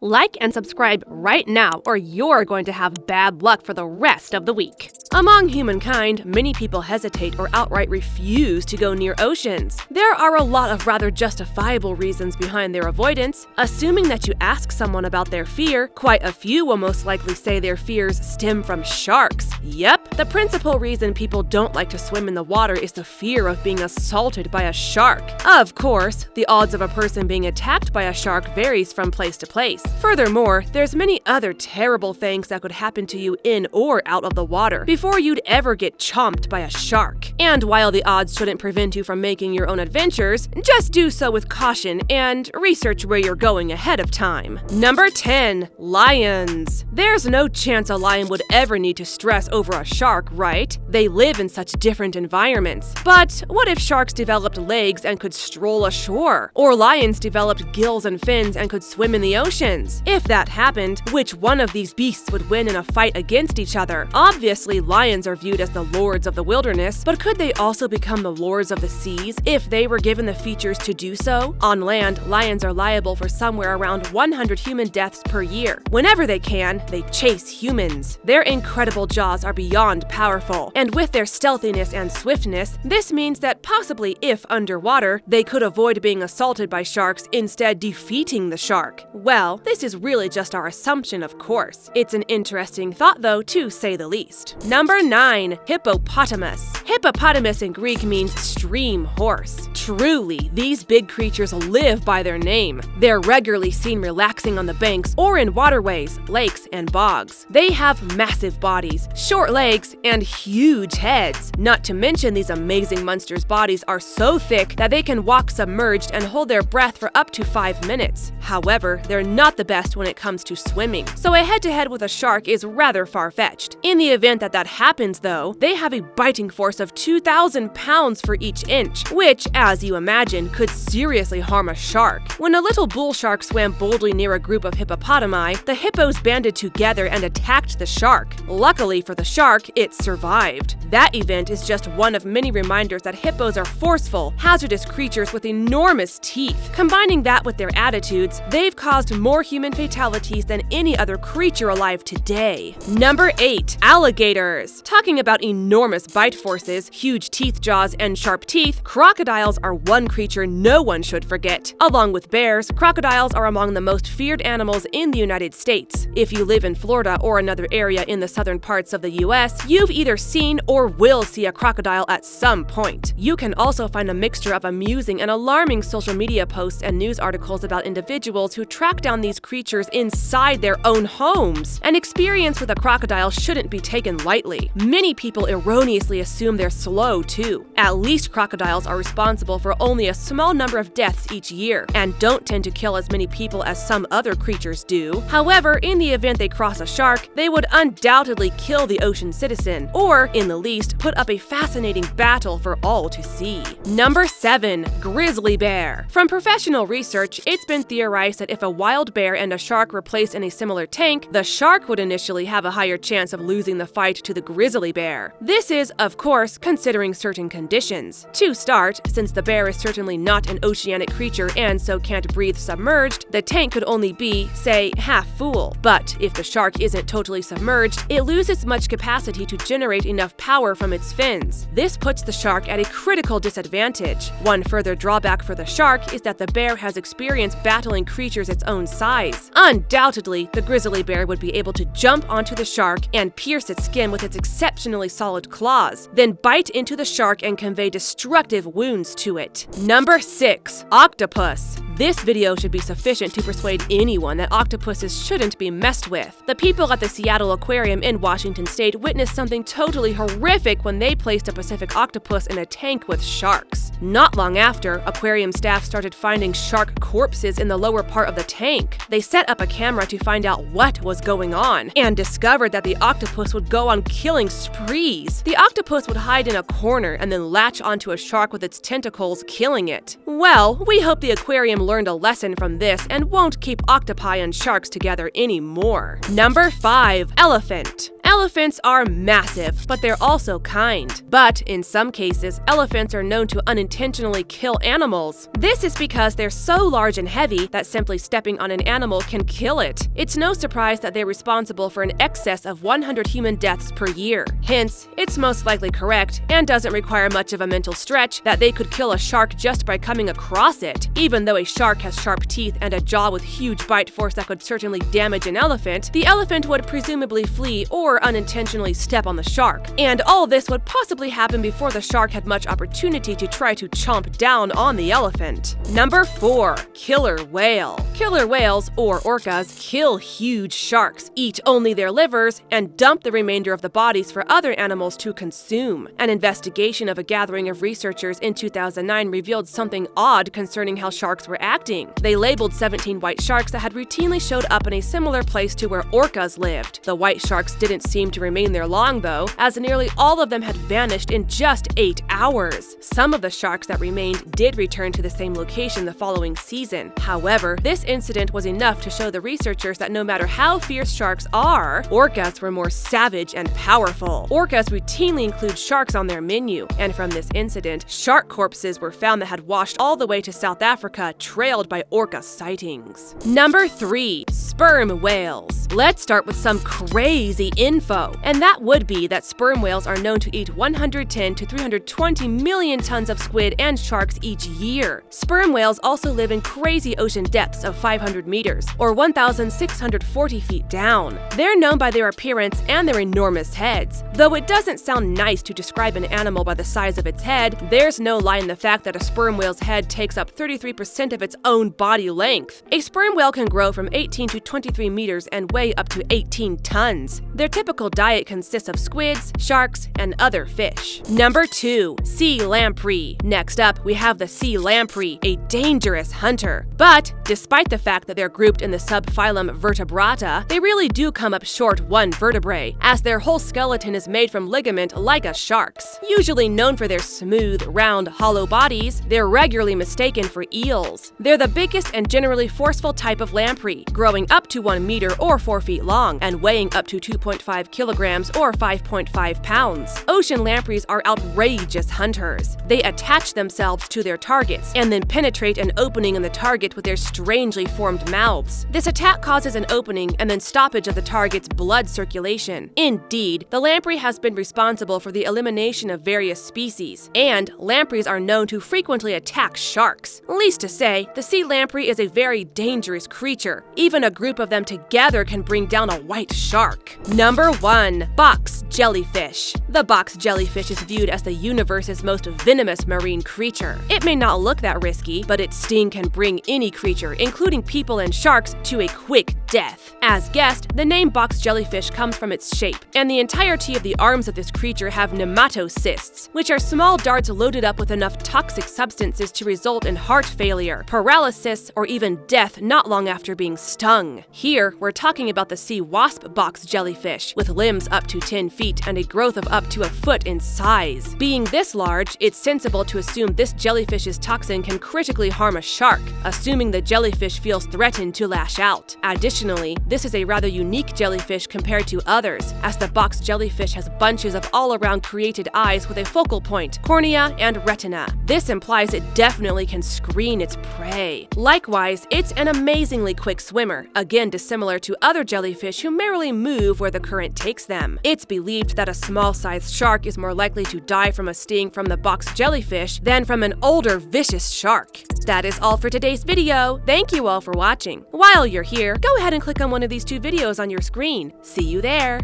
Like and subscribe right now, or you're going to have bad luck for the rest of the week. Among humankind, many people hesitate or outright refuse to go near oceans. There are a lot of rather justifiable reasons behind their avoidance. Assuming that you ask someone about their fear, quite a few will most likely say their fears stem from sharks. Yep, the principal reason people don't like to swim in the water is the fear of being assaulted by a shark. Of course, the odds of a person being attacked by a shark varies from place to place. Furthermore, there's many other terrible things that could happen to you in or out of the water before you'd ever get chomped by a shark. And while the odds shouldn't prevent you from making your own adventures, just do so with caution and research where you're going ahead of time. Number 10. Lions. There's no chance a lion would ever need to stress over a shark, right? They live in such different environments. But what if sharks developed legs and could stroll ashore? Or lions developed gills and fins and could swim in the oceans? If that happened, which one of these beasts would win in a fight against each other? Obviously, lions are viewed as the lords of the wilderness, but could they also become the lords of the seas if they were given the features to do so? On land, lions are liable for somewhere around 100 human deaths per year. Whenever they can, they chase humans. Their incredible jaws are beyond powerful, and with their stealthiness and swiftness, this means that possibly if underwater, they could avoid being assaulted by sharks, instead defeating the shark. Well, this is really just our assumption, of course. It's an interesting thought, though, to say the least. Number 9. Hippopotamus. Hippopotamus in Greek means stream horse. Truly, these big creatures live by their name. They're regularly seen relaxing on the banks or in waterways, lakes, and bogs. They have massive bodies, short legs, and huge heads. Not to mention, these amazing monsters' bodies are so thick that they can walk submerged and hold their breath for up to 5 minutes. However, they're not the best when it comes to swimming, so a head-to-head with a shark is rather far-fetched. In the event that happens, though, they have a biting force of 2,000 pounds for each inch, which, as you imagine, could seriously harm a shark. When a little bull shark swam boldly near a group of hippopotami, the hippos banded together and attacked the shark. Luckily for the shark, it survived. That event is just one of many reminders that hippos are forceful, hazardous creatures with enormous teeth. Combining that with their attitudes, they've caused more human fatalities than any other creature alive today. Number 8. Alligators. Talking about enormous bite forces, huge teeth jaws, and sharp teeth, crocodiles are one creature no one should forget. Along with bears, crocodiles are among the most feared animals in the United States. If you live in Florida or another area in the southern parts of the US, you've either seen or will see a crocodile at some point. You can also find a mixture of amusing and alarming social media posts and news articles about individuals who track down these creatures inside their own homes. An experience with a crocodile shouldn't be taken lightly. Many people erroneously assume they're slow, too. At least crocodiles are responsible for only a small number of deaths each year, and don't tend to kill as many people as some other creatures do. However, in the event they cross a shark, they would undoubtedly kill the ocean citizen, or, in the least, put up a fascinating battle for all to see. Number 7. Grizzly bear. From professional research, it's been theorized that if a wild bear and a shark were placed in a similar tank, the shark would initially have a higher chance of losing the fight to the grizzly bear. This is, of course, considering certain conditions. To start, since the bear is certainly not an oceanic creature and so can't breathe submerged, the tank could only be, say, half full. But if the shark isn't totally submerged, it loses much capacity to generate enough power from its fins. This puts the shark at a critical disadvantage. One further drawback for the shark is that the bear has experience battling creatures its own size. Undoubtedly, the grizzly bear would be able to jump onto the shark and pierce its skin with its exceptionally solid claws, then bite into the shark and convey destructive wounds to it. Number 6. Octopus. This video should be sufficient to persuade anyone that octopuses shouldn't be messed with. The people at the Seattle Aquarium in Washington State witnessed something totally horrific when they placed a Pacific octopus in a tank with sharks. Not long after, aquarium staff started finding shark corpses in the lower part of the tank. They set up a camera to find out what was going on, and discovered that the octopus would go on killing sprees. The octopus would hide in a corner and then latch onto a shark with its tentacles, killing it. Well, we hope the aquarium learned a lesson from this and won't keep octopi and sharks together anymore. Number 5. Elephant. Elephants are massive, but they're also kind. But in some cases, elephants are known to unintentionally kill animals. This is because they're so large and heavy that simply stepping on an animal can kill it. It's no surprise that they're responsible for an excess of 100 human deaths per year. Hence, it's most likely correct, and doesn't require much of a mental stretch, that they could kill a shark just by coming across it. Even though a shark has sharp teeth and a jaw with huge bite force that could certainly damage an elephant, the elephant would presumably flee or unintentionally step on the shark. And all this would possibly happen before the shark had much opportunity to try to chomp down on the elephant. Number 4. Killer whale. Killer whales, or orcas, kill huge sharks, eat only their livers, and dump the remainder of the bodies for other animals to consume. An investigation of a gathering of researchers in 2009 revealed something odd concerning how sharks were acting. They labeled 17 white sharks that had routinely showed up in a similar place to where orcas lived. The white sharks didn't seem to remain there long though, as nearly all of them had vanished in just 8 hours. Some of the sharks that remained did return to the same location the following season. However, this incident was enough to show the researchers that no matter how fierce sharks are, orcas were more savage and powerful. Orcas routinely include sharks on their menu, and from this incident, shark corpses were found that had washed all the way to South Africa, trailed by orca sightings. Number 3. Sperm whales. Let's start with some crazy info, and that would be that sperm whales are known to eat 110 to 320 million tons of squid and sharks each year. Sperm whales also live in crazy ocean depths of 500 meters, or 1,640 feet down. They're known by their appearance and their enormous heads. Though it doesn't sound nice to describe an animal by the size of its head, there's no lie in the fact that a sperm whale's head takes up 33% of its own body length. A sperm whale can grow from 18 to 23 meters and weigh up to 18 tons. Their typical diet consists of squids, sharks, and other fish. Number 2. Sea lamprey. Next up, we have the sea lamprey, a dangerous hunter. But despite the fact that they're grouped in the subphylum Vertebrata, they really do come up short one vertebrae, as their whole skeleton is made from ligament like a shark's. Usually known for their smooth, round, hollow bodies, they're regularly mistaken for eels. They're the biggest and generally forceful type of lamprey, growing up to 1 meter or 4 feet long, and weighing up to 2.5 kilograms or 5.5 pounds. Ocean lampreys are outrageous hunters. They attach themselves to their targets, and then penetrate an opening in the target with their strangely formed mouths. This attack causes an opening and then stoppage of the target's blood circulation. Indeed, the lamprey has been responsible for the elimination of various species, and lampreys are known to frequently attack sharks. Least to say, the sea lamprey is a very dangerous creature. Even a group of them together can bring down a white shark. Number 1. Box jellyfish. The box jellyfish is viewed as the universe's most venomous marine creature. It may not look that risky, but its sting can bring any creature, including people and sharks, to a quick death. As guessed, the name box jellyfish comes from its shape, and the entirety of the arms of this creature have nematocysts, which are small darts loaded up with enough toxic substances to result in heart failure, paralysis, or even death not long after being stung. Here, we're talking about the sea wasp box jellyfish, with limbs up to 10 feet and a growth of up to a foot in size. Being this large, it's sensible to assume this jellyfish's toxin can critically harm a shark, assuming the jellyfish feels threatened to lash out. Additionally, this is a rather unique jellyfish compared to others, as the box jellyfish has bunches of all-around created eyes with a focal point, cornea, and retina. This implies it definitely can screen its prey. Likewise, it's an amazingly quick swimmer, again dissimilar to other jellyfish who merely move where the current takes them. It's believed that a small-sized shark is more likely to die from a sting from the box jellyfish than from an older, vicious shark. That is all for today's video. Thank you all for watching. While you're here, go ahead and click on one of these 2 videos on your screen. See you there!